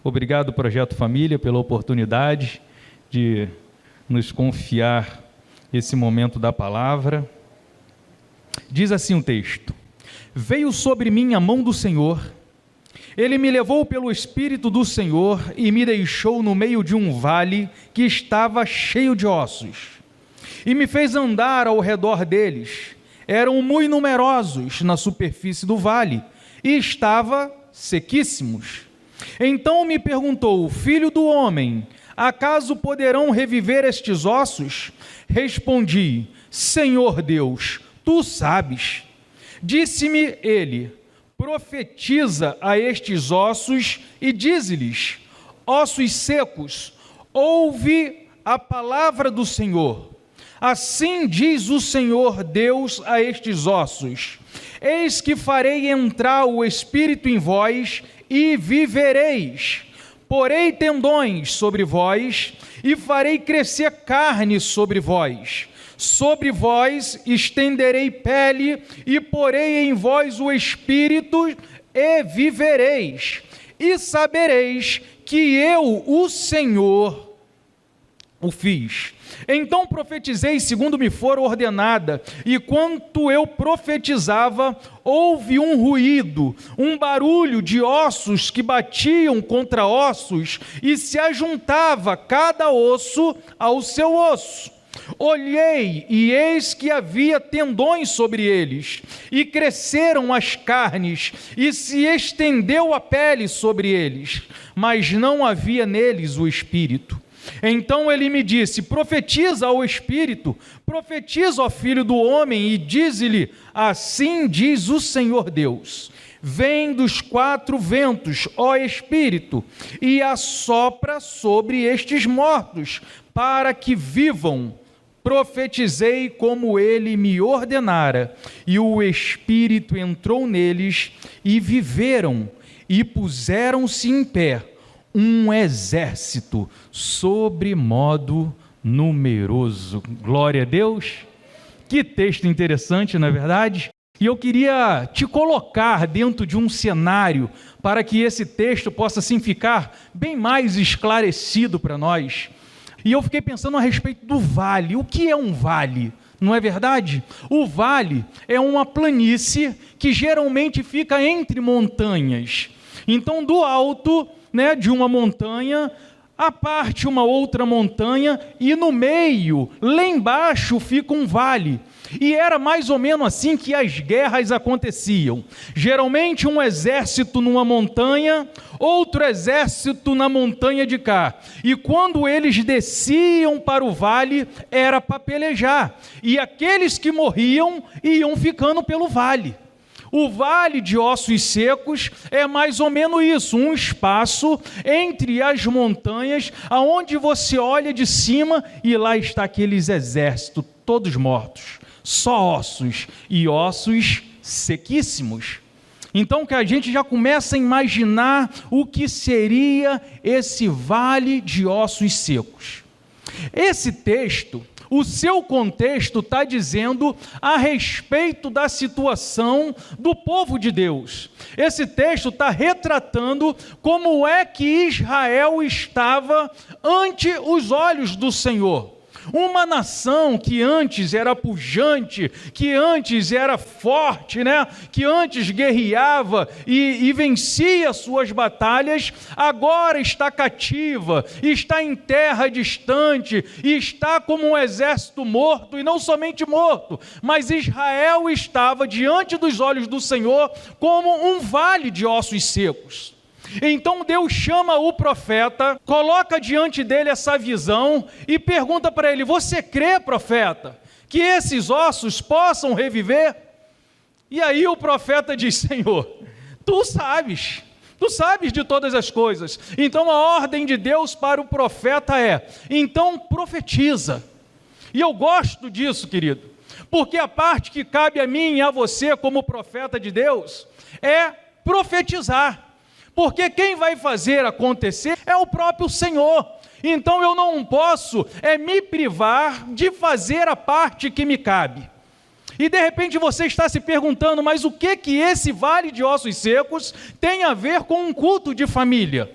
Obrigado, Projeto Família, pela oportunidade de nos confiar esse momento da palavra. Diz assim o texto: Veio sobre mim a mão do Senhor, Ele me levou pelo Espírito do Senhor e me deixou no meio de um vale que estava cheio de ossos, e me fez andar ao redor deles. Eram muito numerosos na superfície do vale, e estavam sequíssimos. Então me perguntou: Filho do homem, acaso poderão reviver estes ossos? Respondi: Senhor Deus, tu sabes. Disse-me ele: Profetiza a estes ossos e dize-lhes: Ossos secos, ouve a palavra do Senhor. Assim diz o Senhor Deus a estes ossos: Eis que farei entrar o Espírito em vós e vivereis. Porei tendões sobre vós e farei crescer carne sobre vós. Sobre vós estenderei pele e porei em vós o Espírito e vivereis. E sabereis que eu, o Senhor, o fiz. Então profetizei segundo me for ordenada, e quanto eu profetizava, houve um ruído, um barulho de ossos que batiam contra ossos, e se ajuntava cada osso ao seu osso. Olhei, e eis que havia tendões sobre eles, e cresceram as carnes, e se estendeu a pele sobre eles, mas não havia neles o Espírito. Então ele me disse: Profetiza ao Espírito, profetiza ao Filho do homem, e dize-lhe: Assim diz o Senhor Deus: Vem dos quatro ventos, ó Espírito, e assopra sobre estes mortos, para que vivam. Profetizei como ele me ordenara, e o Espírito entrou neles, e viveram, e puseram-se em pé, um exército sobre modo numeroso. Glória a Deus! Que texto interessante, não é verdade? E eu queria te colocar dentro de um cenário para que esse texto possa assim ficar bem mais esclarecido para nós. E eu fiquei pensando a respeito do vale. O que é um vale? Não é verdade? O vale é uma planície que geralmente fica entre montanhas. Então, do alto, de uma montanha, a parte uma outra montanha, e no meio, lá embaixo, fica um vale. E era mais ou menos assim que as guerras aconteciam. Geralmente um exército numa montanha, outro exército na montanha de cá. E quando eles desciam para o vale, era para pelejar. E aqueles que morriam iam ficando pelo vale. O vale de ossos secos é mais ou menos isso, um espaço entre as montanhas, aonde você olha de cima e lá está aqueles exércitos, todos mortos, só ossos, e ossos sequíssimos. Então que a gente já começa a imaginar o que seria esse vale de ossos secos. Esse texto, o seu contexto está dizendo a respeito da situação do povo de Deus. Esse texto está retratando como é que Israel estava ante os olhos do Senhor. Uma nação que antes era pujante, que antes era forte, que antes guerreava e vencia suas batalhas, agora está cativa, está em terra distante, e está como um exército morto, e não somente morto, mas Israel estava diante dos olhos do Senhor como um vale de ossos secos. Então Deus chama o profeta, coloca diante dele essa visão e pergunta para ele: você crê, profeta, que esses ossos possam reviver? E aí o profeta diz: Senhor, tu sabes de todas as coisas. Então a ordem de Deus para o profeta é: então profetiza. E eu gosto disso, querido, porque a parte que cabe a mim e a você como profeta de Deus é profetizar. Porque quem vai fazer acontecer é o próprio Senhor. Então eu não posso me privar de fazer a parte que me cabe. E de repente você está se perguntando: mas o que esse vale de ossos secos tem a ver com um culto de família?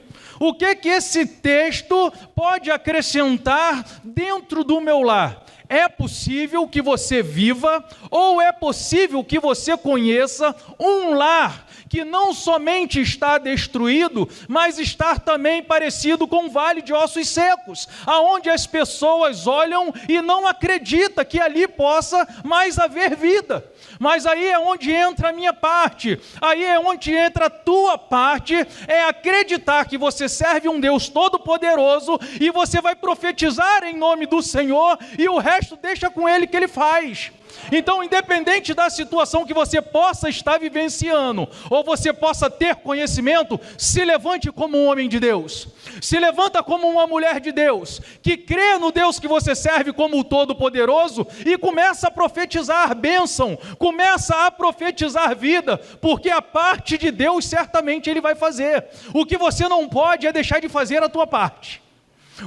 O que que esse texto pode acrescentar dentro do meu lar? É possível que você viva, ou é possível que você conheça um lar que não somente está destruído, mas está também parecido com um vale de ossos secos, aonde as pessoas olham e não acreditam que ali possa mais haver vida. Mas aí é onde entra a minha parte, aí é onde entra a tua parte, é acreditar que você serve um Deus todo-poderoso e você vai profetizar em nome do Senhor e o resto deixa com Ele que Ele faz. Então, independente da situação que você possa estar vivenciando, ou você possa ter conhecimento, se levante como um homem de Deus, se levanta como uma mulher de Deus, que crê no Deus que você serve como o Todo-Poderoso, e começa a profetizar bênção, começa a profetizar vida, porque a parte de Deus certamente Ele vai fazer. O que você não pode é deixar de fazer a tua parte.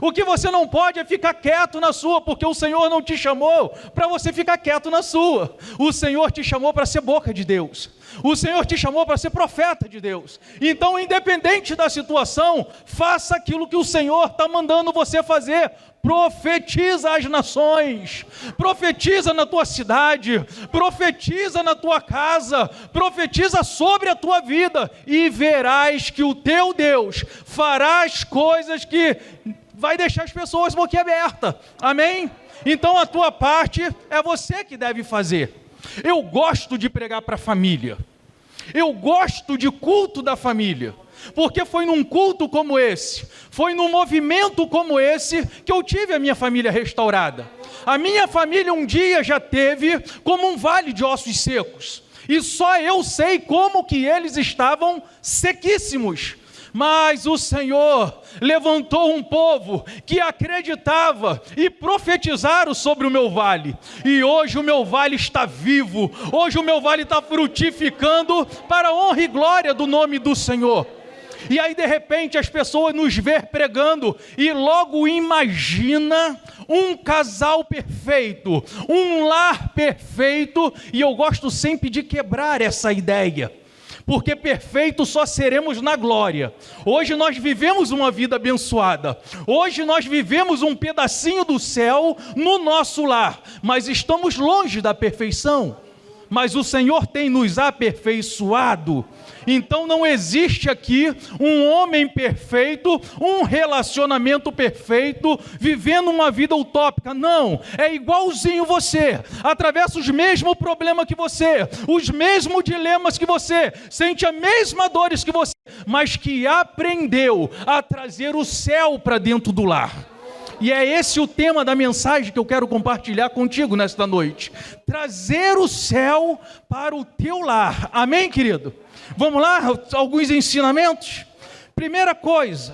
O que você não pode é ficar quieto na sua, porque o Senhor não te chamou para você ficar quieto na sua. O Senhor te chamou para ser boca de Deus. O Senhor te chamou para ser profeta de Deus. Então, independente da situação, faça aquilo que o Senhor está mandando você fazer. Profetiza as nações, profetiza na tua cidade, profetiza na tua casa, profetiza sobre a tua vida, e verás que o teu Deus fará as coisas que vai deixar as pessoas boquiabertas. Amém? Então a tua parte é você que deve fazer. Eu gosto de pregar para a família. Eu gosto de culto da família. Porque foi num culto como esse, foi num movimento como esse, que eu tive a minha família restaurada. A minha família um dia já teve como um vale de ossos secos. E só eu sei como que eles estavam sequíssimos. Mas o Senhor levantou um povo que acreditava e profetizaram sobre o meu vale. E hoje o meu vale está vivo, hoje o meu vale está frutificando para a honra e glória do nome do Senhor. E aí de repente as pessoas nos ver pregando e logo imagina um casal perfeito, um lar perfeito, e eu gosto sempre de quebrar essa ideia. Porque perfeitos só seremos na glória. Hoje nós vivemos uma vida abençoada. Hoje nós vivemos um pedacinho do céu no nosso lar. Mas estamos longe da perfeição. Mas o Senhor tem nos aperfeiçoado. Então não existe aqui um homem perfeito, um relacionamento perfeito, vivendo uma vida utópica. Não, é igualzinho você, atravessa os mesmos problemas que você, os mesmos dilemas que você, sente as mesmas dores que você, mas que aprendeu a trazer o céu para dentro do lar. E é esse o tema da mensagem que eu quero compartilhar contigo nesta noite. Trazer o céu para o teu lar. Amém, querido? Vamos lá, alguns ensinamentos. Primeira coisa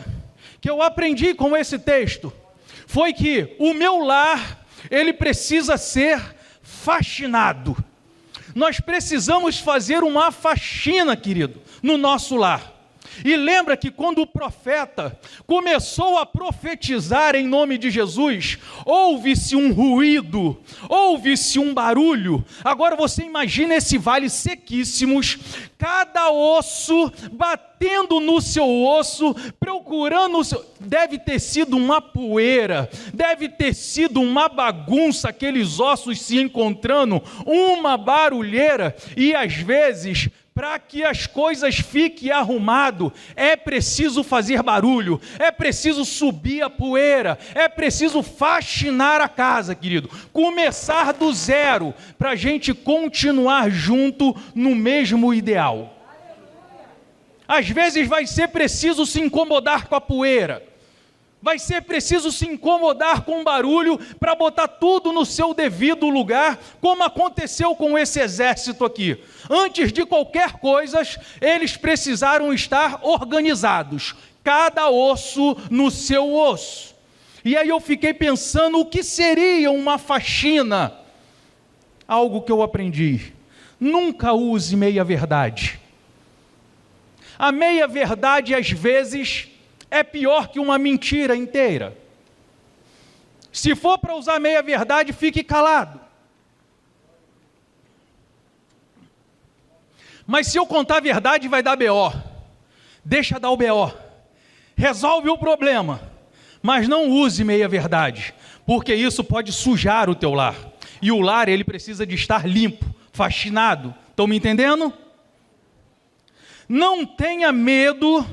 que eu aprendi com esse texto foi que o meu lar, ele precisa ser faxinado. Nós precisamos fazer uma faxina, querido, no nosso lar. E lembra que quando o profeta começou a profetizar em nome de Jesus, houve-se um ruído, houve-se um barulho. Agora você imagina esse vale sequíssimos, cada osso batendo no seu osso, procurando o seu... Deve ter sido uma poeira, deve ter sido uma bagunça, aqueles ossos se encontrando, uma barulheira. E às vezes, para que as coisas fiquem arrumado, é preciso fazer barulho, é preciso subir a poeira, é preciso faxinar a casa, querido, começar do zero, para a gente continuar junto no mesmo ideal. Às vezes vai ser preciso se incomodar com a poeira, vai ser preciso se incomodar com o barulho para botar tudo no seu devido lugar, como aconteceu com esse exército aqui. Antes de qualquer coisa, eles precisaram estar organizados, cada osso no seu osso. E aí eu fiquei pensando, o que seria uma faxina? Algo que eu aprendi: nunca use meia-verdade. A meia-verdade, às vezes, é pior que uma mentira inteira. Se for para usar meia-verdade, fique calado. Mas se eu contar a verdade, vai dar BO. Deixa dar o BO. resolve o problema, mas não use meia-verdade, porque isso pode sujar o teu lar. E o lar, ele precisa de estar limpo, faxinado. Estão me entendendo? Não tenha medo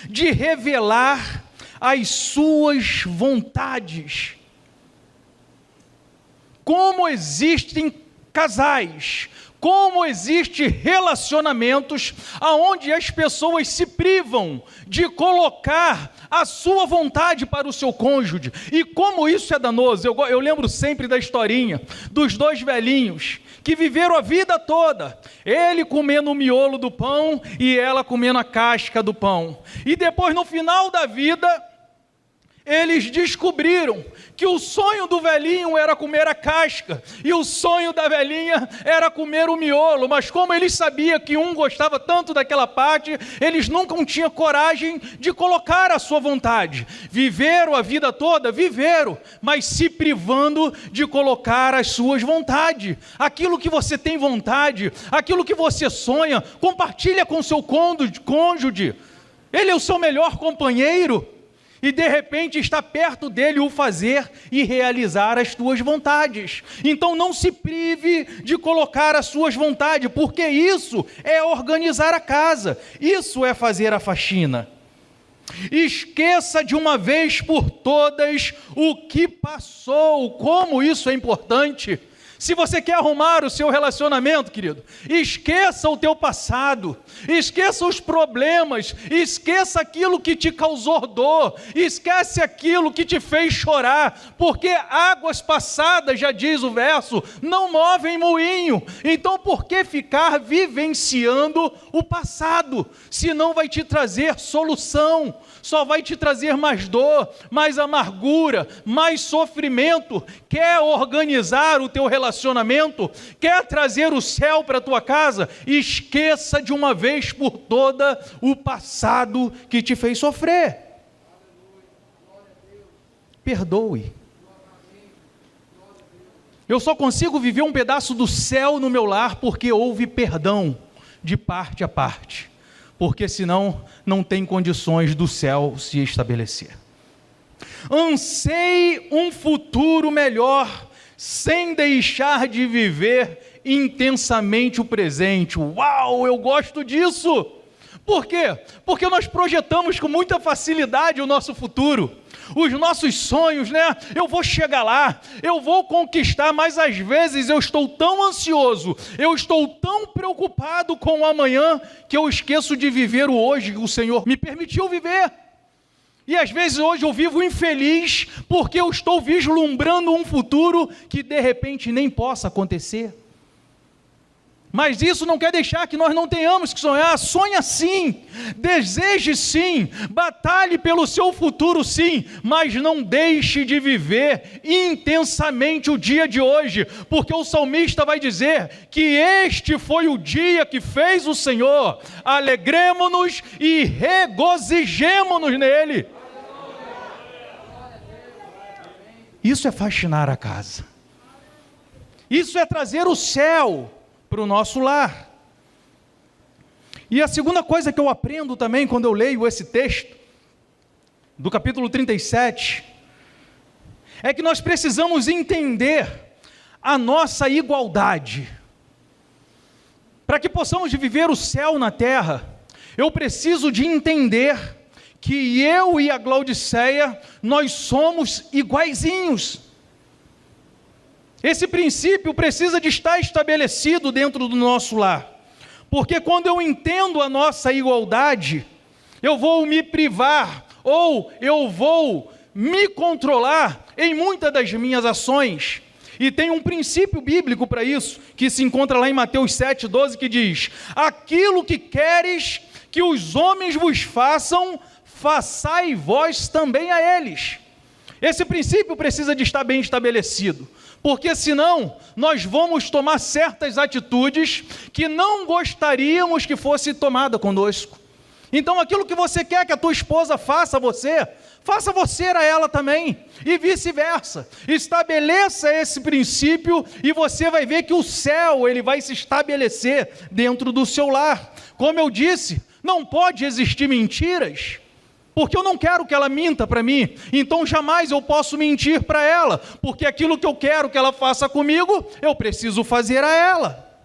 de revelar as suas vontades. Como existem casais, como existem relacionamentos onde as pessoas se privam de colocar a sua vontade para o seu cônjuge, e como isso é danoso. Eu lembro sempre da historinha dos dois velhinhos que viveram a vida toda, ele comendo o miolo do pão e ela comendo a casca do pão, e depois no final da vida eles descobriram que o sonho do velhinho era comer a casca e o sonho da velhinha era comer o miolo, mas como eles sabiam que um gostava tanto daquela parte, eles nunca tinham coragem de colocar a sua vontade. Viveram a vida toda? Viveram, mas se privando de colocar as suas vontades. Aquilo que você tem vontade, aquilo que você sonha, compartilha com seu cônjuge. Ele é o seu melhor companheiro. E de repente está perto dele o fazer e realizar as tuas vontades. Então não se prive de colocar as suas vontades, porque isso é organizar a casa, isso é fazer a faxina. Esqueça de uma vez por todas o que passou, como isso é importante. Se você quer arrumar o seu relacionamento, querido, esqueça o teu passado, esqueça os problemas, esqueça aquilo que te causou dor, esquece aquilo que te fez chorar, porque águas passadas, já diz o verso, não movem moinho. Então por que ficar vivenciando o passado, se não vai te trazer solução? Só vai te trazer mais dor, mais amargura, mais sofrimento. Quer organizar o teu relacionamento? Quer trazer o céu para a tua casa? Esqueça de uma vez por toda o passado que te fez sofrer. Perdoe. Eu só consigo viver um pedaço do céu no meu lar porque houve perdão de parte a parte. Porque senão não tem condições do céu se estabelecer. Anseie um futuro melhor, sem deixar de viver intensamente o presente. Uau, eu gosto disso! Por quê? Porque nós projetamos com muita facilidade o nosso futuro. Os nossos sonhos, né? Eu vou chegar lá, eu vou conquistar, mas às vezes eu estou tão ansioso, eu estou tão preocupado com o amanhã, que eu esqueço de viver o hoje que o Senhor me permitiu viver. E às vezes hoje eu vivo infeliz, porque eu estou vislumbrando um futuro que de repente nem possa acontecer. Mas isso não quer deixar que nós não tenhamos que sonhar. Sonha sim, deseje sim, batalhe pelo seu futuro sim, mas não deixe de viver intensamente o dia de hoje, porque o salmista vai dizer que este foi o dia que fez o Senhor, alegremo-nos e regozijemo-nos nele. Isso é faxinar a casa, isso é trazer o céu para o nosso lar. E a segunda coisa que eu aprendo também quando eu leio esse texto, do capítulo 37, é que nós precisamos entender a nossa igualdade. Para que possamos viver o céu na terra, eu preciso de entender que eu e a Glaudiceia, nós somos iguaizinhos. Esse princípio precisa de estar estabelecido dentro do nosso lar, porque quando eu entendo a nossa igualdade, eu vou me privar, ou eu vou me controlar em muitas das minhas ações. E tem um princípio bíblico para isso, que se encontra lá em Mateus 7,12, que diz: aquilo que queres que os homens vos façam, façai vós também a eles. Esse princípio precisa de estar bem estabelecido, porque senão nós vamos tomar certas atitudes que não gostaríamos que fosse tomada conosco. Então aquilo que você quer que a tua esposa faça você a ela também, e vice-versa. Estabeleça esse princípio e você vai ver que o céu ele vai se estabelecer dentro do seu lar. Como eu disse, não pode existir mentiras. porque eu não quero que ela minta para mim, então jamais eu posso mentir para ela, porque aquilo que eu quero que ela faça comigo, eu preciso fazer a ela.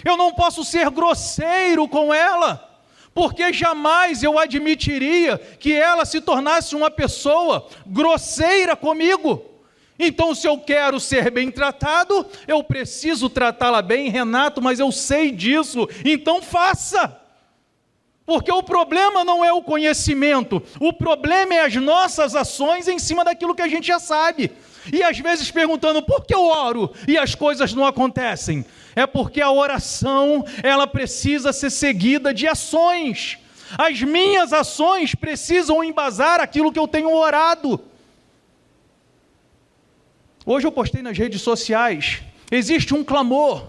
Eu não posso ser grosseiro com ela, porque jamais eu admitiria que ela se tornasse uma pessoa grosseira comigo. Então, se eu quero ser bem tratado, eu preciso tratá-la bem, Renato, mas eu sei disso, então faça. Porque o problema não é o conhecimento, o problema é as nossas ações em cima daquilo que a gente já sabe. E às vezes perguntando, por que eu oro e as coisas não acontecem? É porque a oração, ela precisa ser seguida de ações. As minhas ações precisam embasar aquilo que eu tenho orado. Hoje eu postei nas redes sociais, existe um clamor.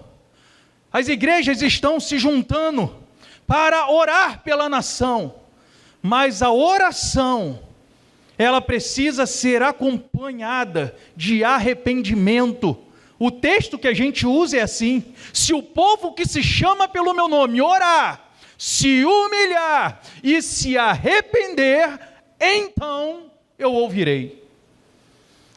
As igrejas estão se juntando para orar pela nação, mas a oração, ela precisa ser acompanhada de arrependimento. O texto que a gente usa é assim: se o povo que se chama pelo meu nome orar, se humilhar e se arrepender, então eu ouvirei.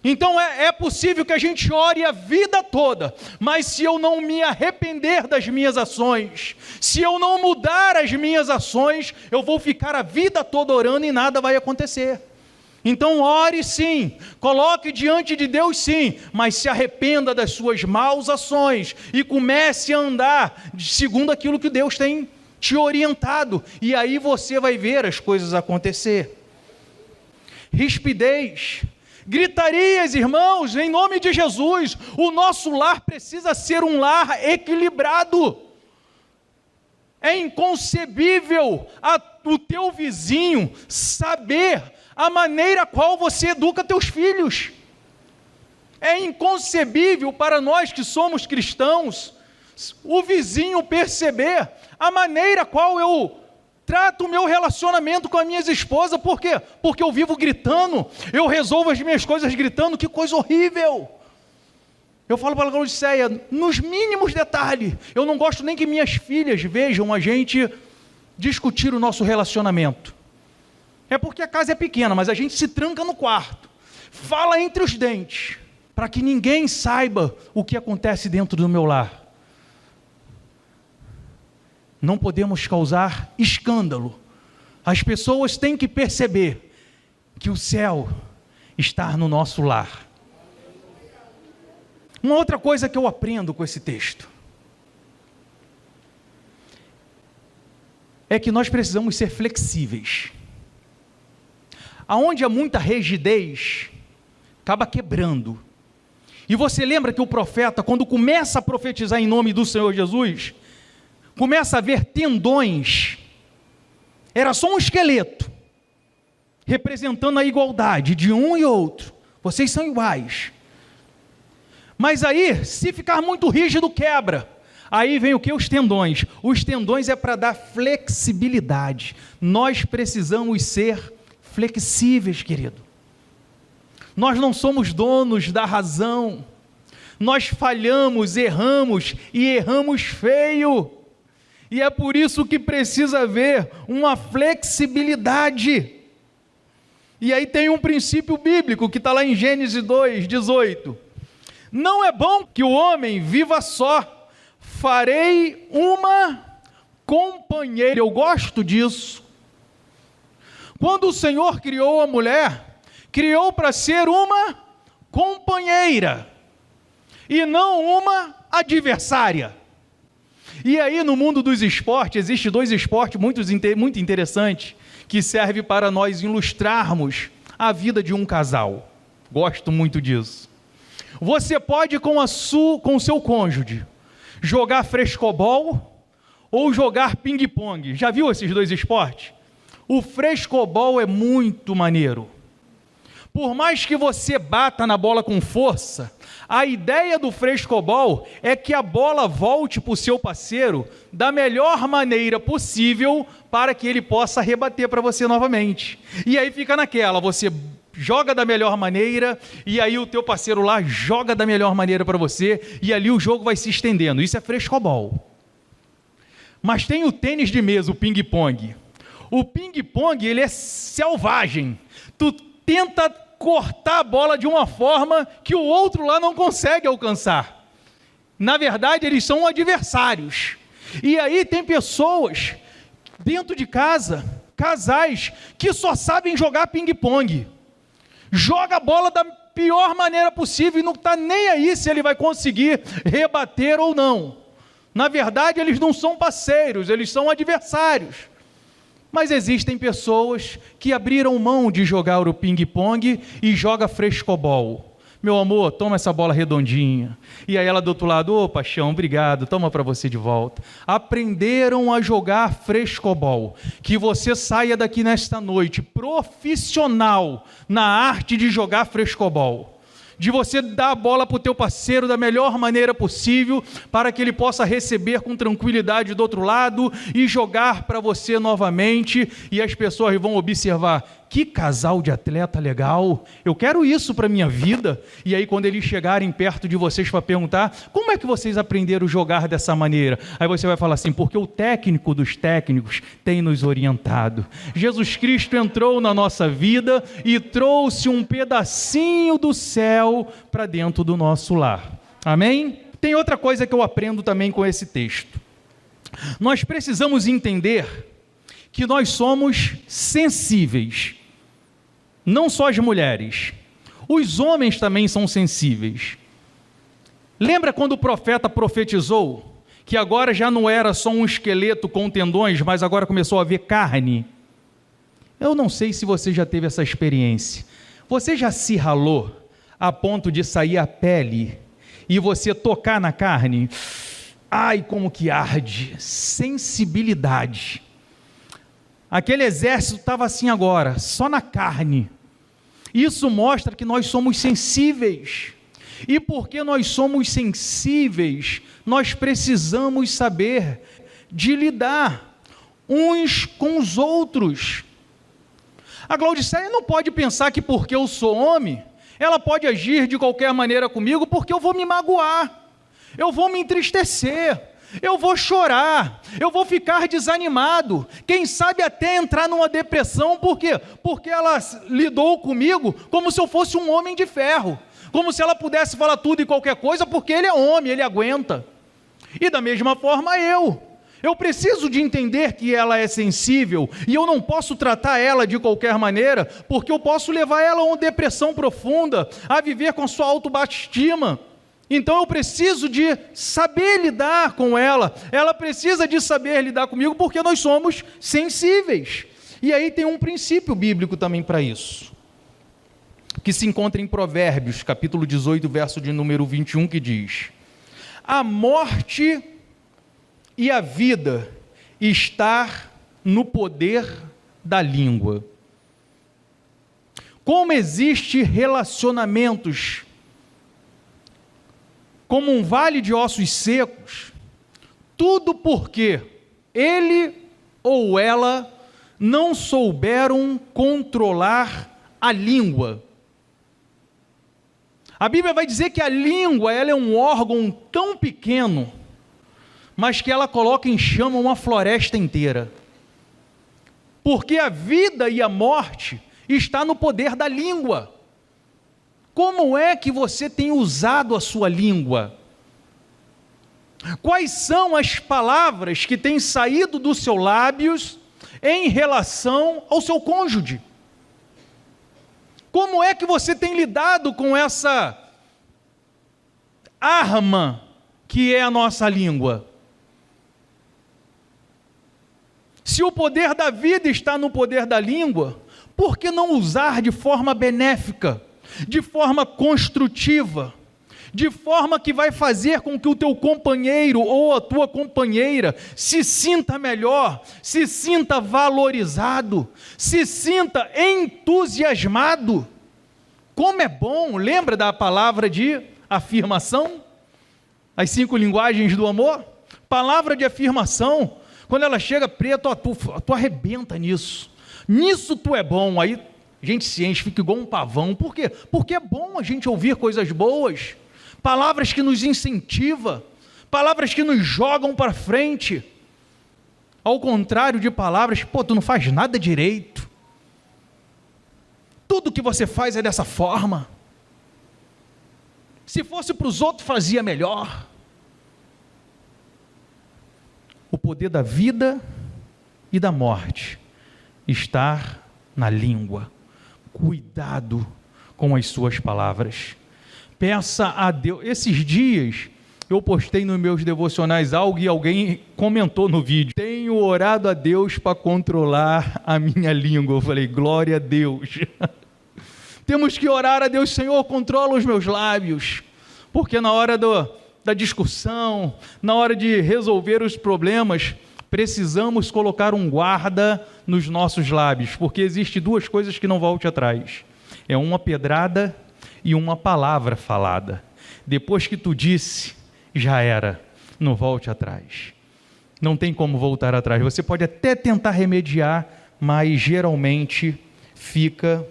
Então é possível que a gente ore a vida toda, mas se eu não me arrepender das minhas ações, se eu não mudar as minhas ações, eu vou ficar a vida toda orando e nada vai acontecer. Então ore sim, coloque diante de Deus sim, mas se arrependa das suas maus ações e comece a andar segundo aquilo que Deus tem te orientado, e aí você vai ver as coisas acontecer. Rispidez, gritarias, irmãos, em nome de Jesus, o nosso lar precisa ser um lar equilibrado. É inconcebível o teu vizinho saber a maneira qual você educa teus filhos. É inconcebível para nós que somos cristãos, o vizinho perceber a maneira qual eu trato o meu relacionamento com as minhas esposas. Por quê? Porque eu vivo gritando, eu resolvo as minhas coisas gritando, que coisa horrível. Eu falo para a Laodiceia, nos mínimos detalhes, eu não gosto nem que minhas filhas vejam a gente discutir o nosso relacionamento. É porque a casa é pequena, mas a gente se tranca no quarto, fala entre os dentes, para que ninguém saiba o que acontece dentro do meu lar. Não podemos causar escândalo. As pessoas têm que perceber que o céu está no nosso lar. Uma outra coisa que eu aprendo com esse texto é que nós precisamos ser flexíveis. Aonde há muita rigidez, acaba quebrando. E você lembra que o profeta, quando começa a profetizar em nome do Senhor Jesus, começa a ver tendões, era só um esqueleto, representando a igualdade de um e outro, vocês são iguais. Mas aí, se ficar muito rígido, quebra. Aí vem o que? Os tendões. Os tendões é para dar flexibilidade. Nós precisamos ser flexíveis, querido. Nós não somos donos da razão. Nós falhamos, erramos e erramos feio. E é por isso que precisa haver uma flexibilidade. E aí tem um princípio bíblico que está lá em Gênesis 2:18. Não é bom que o homem viva só, farei uma companheira. Eu gosto disso. Quando o Senhor criou a mulher, criou para ser uma companheira, e não uma adversária. E aí no mundo dos esportes, existem dois esportes muito interessantes, que servem para nós ilustrarmos a vida de um casal. Gosto muito disso. Você pode com o seu cônjuge jogar frescobol ou jogar ping-pong. Já viu esses dois esportes? O frescobol é muito maneiro. Por mais que você bata na bola com força, a ideia do frescobol é que a bola volte para o seu parceiro da melhor maneira possível para que ele possa rebater para você novamente. E aí fica naquela, você joga da melhor maneira, e aí o teu parceiro lá joga da melhor maneira para você, e ali o jogo vai se estendendo. Isso é frescobol. Mas tem o tênis de mesa, o ping-pong. O ping-pong, ele é selvagem. Tu tenta cortar a bola de uma forma que o outro lá não consegue alcançar. Na verdade, eles são adversários. E aí tem pessoas dentro de casa, casais, que só sabem jogar ping-pong. Joga a bola da pior maneira possível e não está nem aí se ele vai conseguir rebater ou não. Na verdade, eles não são parceiros, eles são adversários. Mas existem pessoas que abriram mão de jogar o ping-pong e joga frescobol. Meu amor, toma essa bola redondinha. E aí ela do outro lado, ô paixão, obrigado, toma para você de volta. Aprenderam a jogar frescobol. Que você saia daqui nesta noite profissional na arte de jogar frescobol. De você dar a bola para o teu parceiro da melhor maneira possível, para que ele possa receber com tranquilidade do outro lado e jogar para você novamente, e as pessoas vão observar, que casal de atleta legal, eu quero isso para a minha vida. E aí quando eles chegarem perto de vocês para perguntar, como é que vocês aprenderam a jogar dessa maneira? Aí você vai falar assim, porque o técnico dos técnicos tem nos orientado. Jesus Cristo entrou na nossa vida e trouxe um pedacinho do céu para dentro do nosso lar. Amém? Tem outra coisa que eu aprendo também com esse texto. Nós precisamos entender que nós somos sensíveis. Não só as mulheres, os homens também são sensíveis. Lembra quando o profeta profetizou que agora já não era só um esqueleto com tendões, mas agora começou a haver carne? Eu não sei se você já teve essa experiência. Você já se ralou a ponto de sair a pele e você tocar na carne? Ai, como que arde! Sensibilidade. Aquele exército estava assim agora, só na carne. Isso mostra que nós somos sensíveis. E porque nós somos sensíveis, nós precisamos saber de lidar uns com os outros. A Glaudicéia não pode pensar que porque eu sou homem, ela pode agir de qualquer maneira comigo, porque eu vou me magoar, eu vou me entristecer, eu vou chorar, eu vou ficar desanimado, quem sabe até entrar numa depressão. Por quê? Porque ela lidou comigo como se eu fosse um homem de ferro, como se ela pudesse falar tudo e qualquer coisa, porque ele é homem, ele aguenta. E da mesma forma eu preciso de entender que ela é sensível, e eu não posso tratar ela de qualquer maneira, porque eu posso levar ela a uma depressão profunda, a viver com a sua autoestima. Então eu preciso de saber lidar com ela, ela precisa de saber lidar comigo, porque nós somos sensíveis. E aí tem um princípio bíblico também para isso, que se encontra em Provérbios, capítulo 18, verso de número 21, que diz: a morte e a vida está no poder da língua. Como existem relacionamentos como um vale de ossos secos, tudo porque ele ou ela não souberam controlar a língua. A Bíblia vai dizer que a língua, ela é um órgão tão pequeno, mas que ela coloca em chama uma floresta inteira. Porque a vida e a morte está no poder da língua. Como é que você tem usado a sua língua? Quais são as palavras que têm saído dos seus lábios em relação ao seu cônjuge? Como é que você tem lidado com essa arma que é a nossa língua? Se o poder da vida está no poder da língua, por que não usar de forma benéfica, de forma construtiva, de forma que vai fazer com que o teu companheiro ou a tua companheira se sinta melhor, se sinta valorizado, se sinta entusiasmado? Como é bom, lembra da palavra de afirmação? As 5 linguagens do amor? Palavra de afirmação, quando ela chega, Preto, tu arrebenta nisso tu é bom, aí a gente se enche, fica igual um pavão. Por quê? Porque é bom a gente ouvir coisas boas, palavras que nos incentivam, palavras que nos jogam para frente. Ao contrário de palavras, pô, tu não faz nada direito. Tudo que você faz é dessa forma. Se fosse para os outros, fazia melhor. O poder da vida e da morte está na língua. Cuidado com as suas palavras. Peça a Deus. Esses dias eu postei nos meus devocionais algo e alguém comentou no vídeo: tenho orado a Deus para controlar a minha língua. Eu falei, glória a Deus. Temos que orar a Deus, Senhor, controla os meus lábios, porque na hora da discussão, na hora de resolver os problemas, precisamos colocar um guarda nos nossos lábios, porque existe duas coisas que não volte atrás, é uma pedrada e uma palavra falada. Depois que tu disse, já era, não volte atrás, não tem como voltar atrás. Você pode até tentar remediar, mas geralmente fica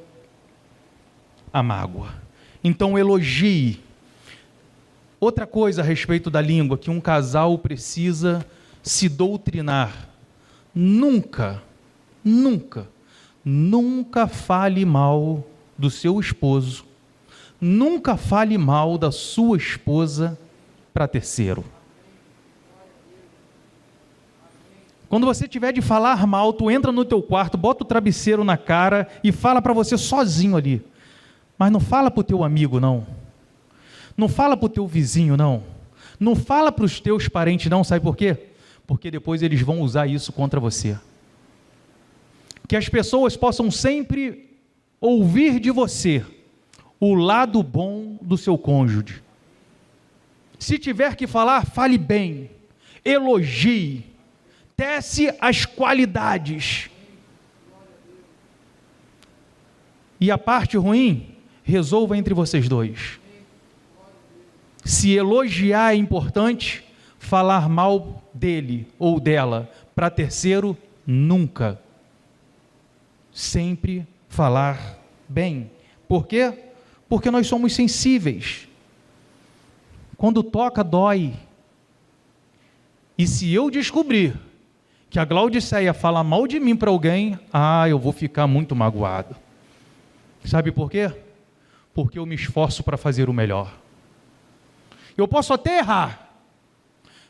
a mágoa. Então elogie. Outra coisa a respeito da língua, que um casal precisa se doutrinar: nunca fale mal do seu esposo, nunca fale mal da sua esposa para terceiro. Quando você tiver de falar mal, tu entra no teu quarto, bota o travesseiro na cara e fala para você sozinho ali. Mas não fala para o teu amigo, não. Não fala para o teu vizinho, não. Não fala para os teus parentes, não. Sabe por quê? Porque depois eles vão usar isso contra você. Que as pessoas possam sempre ouvir de você o lado bom do seu cônjuge. Se tiver que falar, fale bem, elogie, tece as qualidades. E a parte ruim, resolva entre vocês dois. Se elogiar é importante, falar mal dele ou dela para terceiro, nunca. Sempre falar bem. Por quê? Porque nós somos sensíveis. Quando toca, dói. E se eu descobrir que a Glaudiceia fala mal de mim para alguém, eu vou ficar muito magoado. Sabe por quê? Porque eu me esforço para fazer o melhor. Eu posso até errar,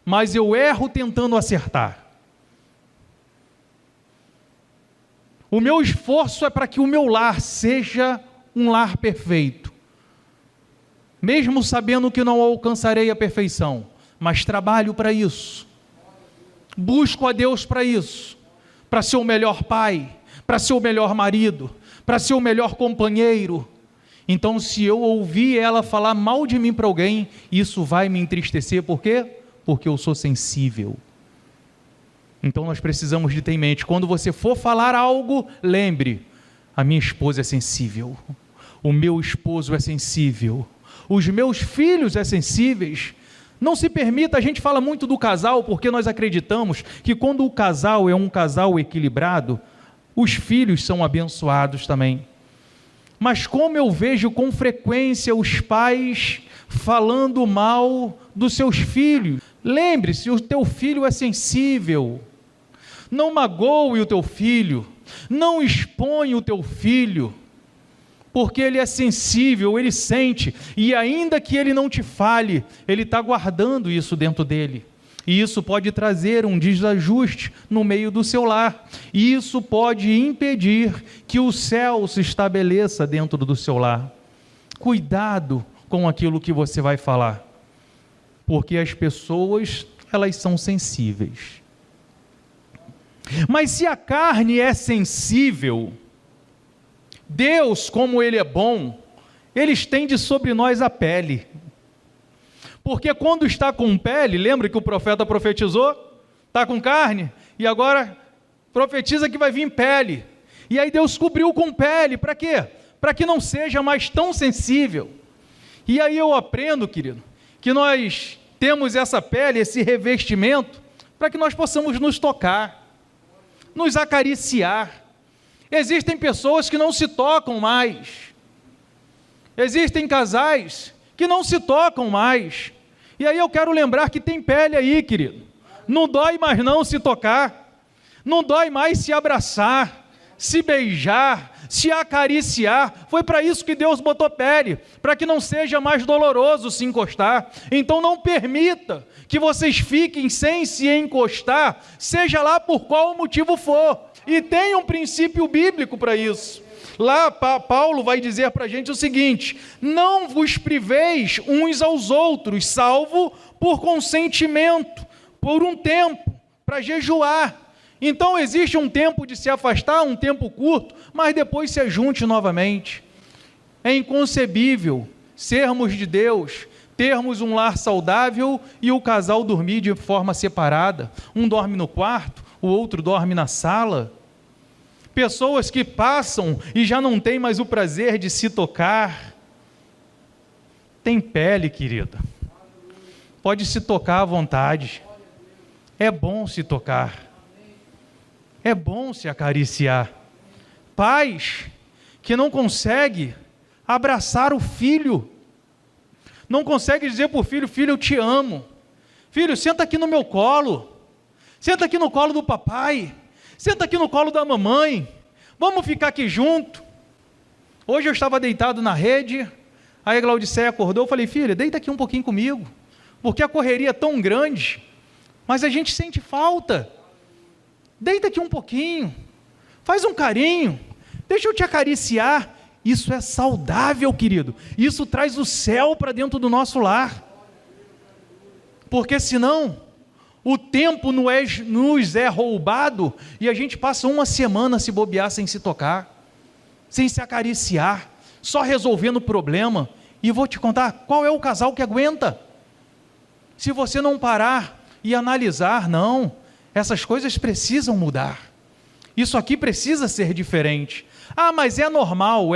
mas eu erro tentando acertar. O meu esforço é para que o meu lar seja um lar perfeito. Mesmo sabendo que não alcançarei a perfeição, mas trabalho para isso. Busco a Deus para isso, para ser o melhor pai, para ser o melhor marido, para ser o melhor companheiro. Então, se eu ouvir ela falar mal de mim para alguém, isso vai me entristecer. Por quê? Porque eu sou sensível. Então, nós precisamos de ter em mente, quando você for falar algo, lembre, a minha esposa é sensível, o meu esposo é sensível, os meus filhos são sensíveis. Não se permita, a gente fala muito do casal, porque nós acreditamos que quando o casal é um casal equilibrado, os filhos são abençoados também. Mas como eu vejo com frequência os pais falando mal dos seus filhos, lembre-se, o teu filho é sensível, não magoe o teu filho, não expõe o teu filho, porque ele é sensível, ele sente, e ainda que ele não te fale, ele está guardando isso dentro dele, e isso pode trazer um desajuste no meio do seu lar, e isso pode impedir que o céu se estabeleça dentro do seu lar. Cuidado com aquilo que você vai falar, porque as pessoas, elas são sensíveis. Mas se a carne é sensível, Deus, como Ele é bom, Ele estende sobre nós a pele. Porque quando está com pele, lembra que o profeta profetizou? Está com carne, e agora profetiza que vai vir pele. E aí Deus cobriu com pele, para quê? Para que não seja mais tão sensível. E aí eu aprendo, querido, que nós temos essa pele, esse revestimento, para que nós possamos nos tocar, nos acariciar. Existem pessoas que não se tocam mais. Existem casais que não se tocam mais. E aí eu quero lembrar que tem pele aí, querido. Não dói mais não se tocar. Não dói mais se abraçar, se beijar, se acariciar. Foi para isso que Deus botou pele, para que não seja mais doloroso se encostar. Então não permita que vocês fiquem sem se encostar, seja lá por qual motivo for. E tem um princípio bíblico para isso. Lá Paulo vai dizer para a gente o seguinte: não vos priveis uns aos outros, salvo por consentimento, por um tempo, para jejuar. Então existe um tempo de se afastar, um tempo curto, mas depois se ajunte novamente. É inconcebível sermos de Deus, termos um lar saudável e o casal dormir de forma separada. Um dorme no quarto, o outro dorme na sala. Pessoas que passam e já não têm mais o prazer de se tocar. Tem pele, querida. Pode se tocar à vontade. É bom se tocar. É bom se acariciar. Pais que não conseguem abraçar o filho, não conseguem dizer para o filho: filho, eu te amo. Filho, senta aqui no meu colo. Senta aqui no colo do papai. Senta aqui no colo da mamãe. Vamos ficar aqui junto. Hoje eu estava deitado na rede, aí a Glaudiceia acordou, eu falei: filha, deita aqui um pouquinho comigo, porque a correria é tão grande, mas a gente sente falta. Deita aqui um pouquinho, faz um carinho, deixa eu te acariciar. Isso é saudável, querido. Isso traz o céu para dentro do nosso lar. Porque senão, o tempo nos é roubado e a gente passa uma semana se bobear sem se tocar, sem se acariciar, só resolvendo o problema. E vou te contar, qual é o casal que aguenta? Se você não parar e analisar, não, essas coisas precisam mudar. Isso aqui precisa ser diferente. Ah, mas é normal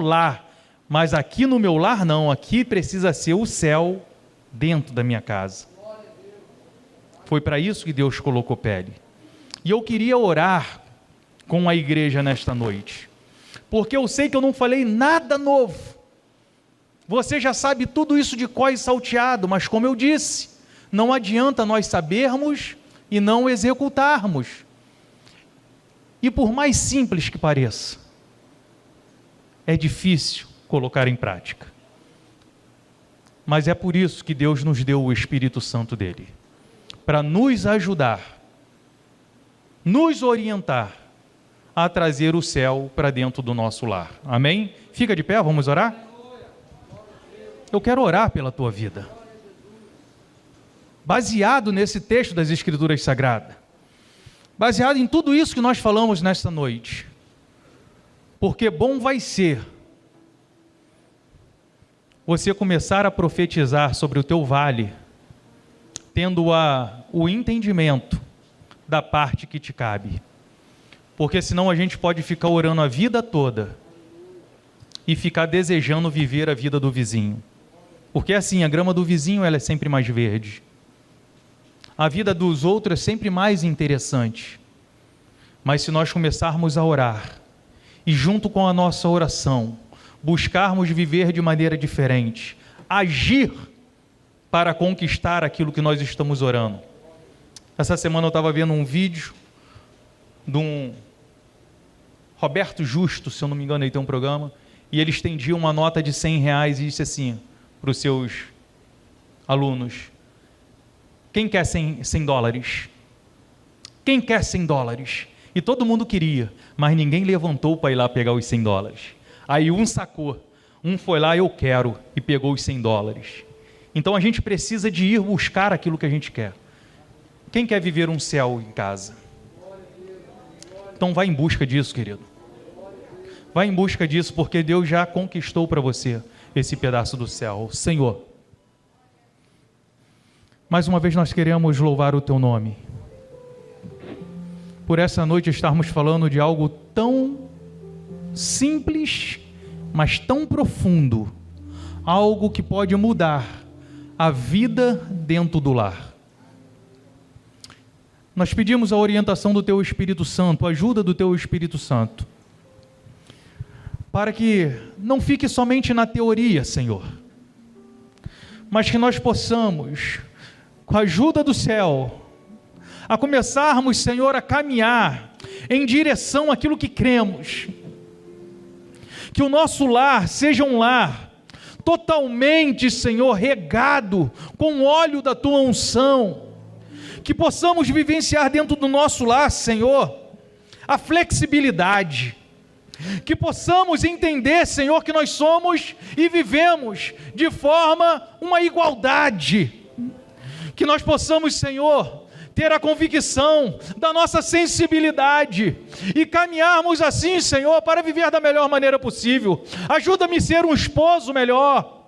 lá, mas aqui no meu lar não, aqui precisa ser o céu dentro da minha casa. Foi para isso que Deus colocou pele. E eu queria orar com a igreja nesta noite, porque eu sei que eu não falei nada novo. Você já sabe tudo isso de cor e salteado, mas como eu disse, não adianta nós sabermos e não executarmos. E por mais simples que pareça, é difícil colocar em prática. Mas é por isso que Deus nos deu o Espírito Santo dele, para nos ajudar, nos orientar a trazer o céu para dentro do nosso lar. Amém? Fica de pé, vamos orar? Eu quero orar pela tua vida, baseado nesse texto das Escrituras Sagradas, baseado em tudo isso que nós falamos nesta noite, porque bom vai ser você começar a profetizar sobre o teu vale, tendo o entendimento da parte que te cabe, porque senão a gente pode ficar orando a vida toda e ficar desejando viver a vida do vizinho, porque assim, a grama do vizinho ela é sempre mais verde, a vida dos outros é sempre mais interessante. Mas se nós começarmos a orar, e junto com a nossa oração, buscarmos viver de maneira diferente, agir para conquistar aquilo que nós estamos orando. Essa semana eu estava vendo um vídeo de um Roberto Justo, se eu não me engano, ele tem um programa, e ele estendia uma nota de R$100 e disse assim para os seus alunos: quem quer $100? Quem quer $100? E todo mundo queria, mas ninguém levantou para ir lá pegar os $100. Aí um sacou, um foi lá: eu quero, e pegou os $100. Então a gente precisa de ir buscar aquilo que a gente quer. Quem quer viver um céu em casa? Então vai em busca disso, querido. Vai em busca disso, porque Deus já conquistou para você esse pedaço do céu. Senhor, mais uma vez nós queremos louvar o teu nome, por essa noite estarmos falando de algo tão simples, mas tão profundo, algo que pode mudar a vida dentro do lar. Nós pedimos a orientação do teu Espírito Santo, a ajuda do teu Espírito Santo, para que não fique somente na teoria, Senhor, mas que nós possamos, com a ajuda do céu, a começarmos, Senhor, a caminhar em direção àquilo que cremos. Que o nosso lar seja um lar totalmente, Senhor, regado com o óleo da Tua unção. Que possamos vivenciar dentro do nosso lar, Senhor, a flexibilidade. Que possamos entender, Senhor, que nós somos e vivemos de forma uma igualdade. Que nós possamos, Senhor, ter a convicção da nossa sensibilidade e caminharmos assim, Senhor, para viver da melhor maneira possível. Ajuda-me a ser um esposo melhor.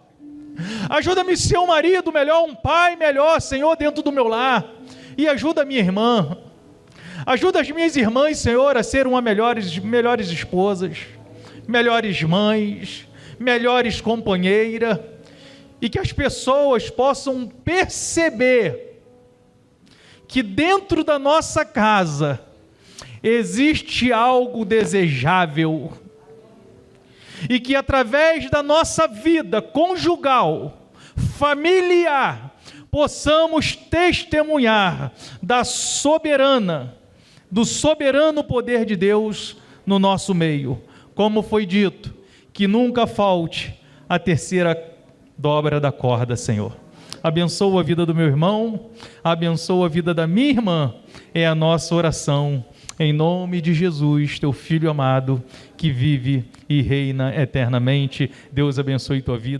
Ajuda-me a ser um marido melhor, um pai melhor, Senhor, dentro do meu lar. E ajuda a minha irmã. Ajuda as minhas irmãs, Senhor, a ser melhores esposas, melhores mães, melhores companheiras, e que as pessoas possam perceber que dentro da nossa casa existe algo desejável, e que através da nossa vida conjugal, familiar, possamos testemunhar do soberano poder de Deus no nosso meio. Como foi dito, que nunca falte a terceira dobra da corda, Senhor. Abençoa a vida do meu irmão, abençoa a vida da minha irmã, é a nossa oração, em nome de Jesus, teu Filho amado, que vive e reina eternamente. Deus abençoe tua vida.